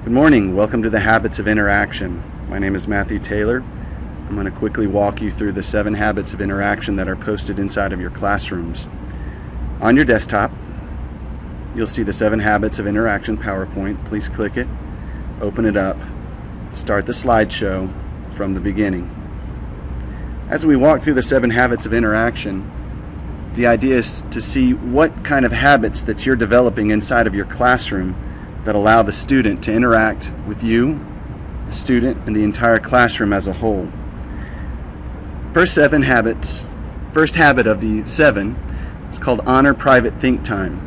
Good morning. Welcome to the Habits of Interaction. My name is Matthew Taylor. I'm going to quickly walk you through the 7 habits of interaction that are posted inside of your classrooms. On your desktop, you'll see the 7 habits of interaction PowerPoint. Please click it, open it up, start the slideshow from the beginning. As we walk through the 7 habits of interaction, the idea is to see what kind of habits that you're developing inside of your classroom that allow the student to interact with you, the student, and the entire classroom as a whole. First habit of the 7 is called Honor Private Think Time.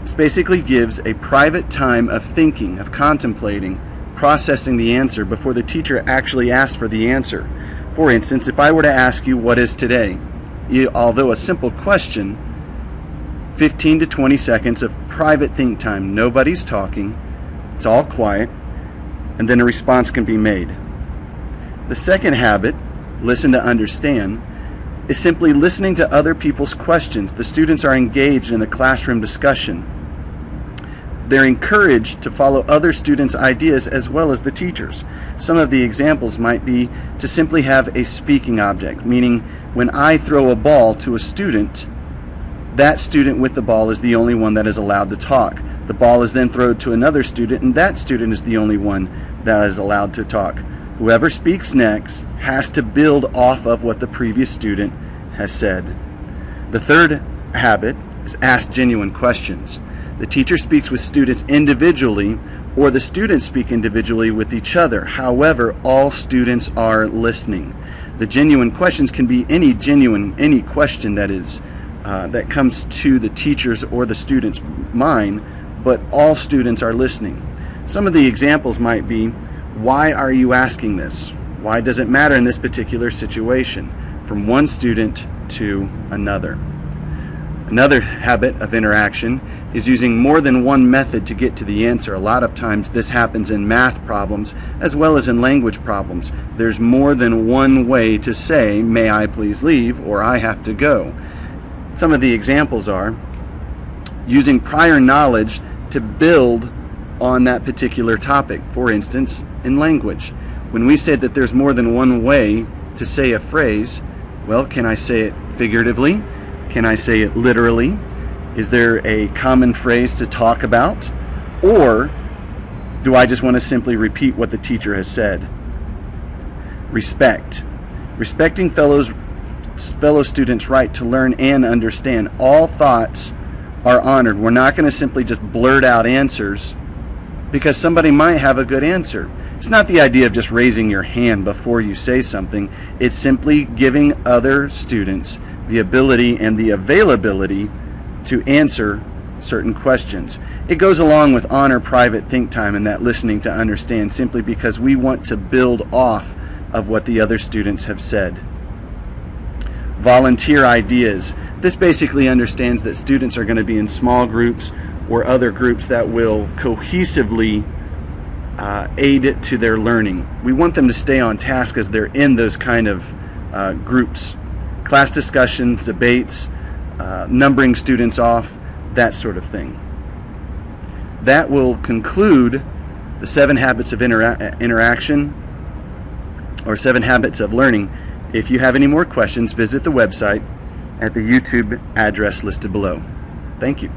This basically gives a private time of thinking, of contemplating, processing the answer before the teacher actually asks for the answer. For instance, if I were to ask you, what is today? Although a simple question, 15 to 20 seconds of private think time. Nobody's talking, it's all quiet, and then a response can be made. The second habit, listen to understand, is simply listening to other people's questions. The students are engaged in the classroom discussion. They're encouraged to follow other students' ideas as well as the teachers. Some of the examples might be to simply have a speaking object, meaning when I throw a ball to a student, that student with the ball is the only one that is allowed to talk. The ball is then thrown to another student, and that student is the only one that is allowed to talk. Whoever speaks next has to build off of what the previous student has said. The third habit is ask genuine questions. The teacher speaks with students individually, or the students speak individually with each other. However, all students are listening. The genuine questions can be any question that comes to the teacher's or the student's mind, but all students are listening. Some of the examples might be, why are you asking this? Why does it matter in this particular situation? From one student to another. Another habit of interaction is using more than one method to get to the answer. A lot of times this happens in math problems as well as in language problems. There's more than one way to say, may I please leave, or I have to go. Some of the examples are using prior knowledge to build on that particular topic. For instance, in language, when we said that there's more than one way to say a phrase, well, can I say it figuratively? Can I say it literally? Is there a common phrase to talk about? Or do I just want to simply repeat what the teacher has said? Respect. Respecting fellow students' right to learn and understand. All thoughts are honored. We're not going to simply just blurt out answers because somebody might have a good answer. It's not the idea of just raising your hand before you say something. It's simply giving other students the ability and the availability to answer certain questions. It goes along with honor private think time and that listening to understand, simply because we want to build off of what the other students have said. Volunteer ideas. This basically understands that students are going to be in small groups or other groups that will cohesively aid to their learning. We want them to stay on task as they're in those kind of groups. Class discussions, debates, numbering students off, that sort of thing. That will conclude the 7 habits of interaction, or 7 habits of learning. If you have any more questions, visit the website at the YouTube address listed below. Thank you.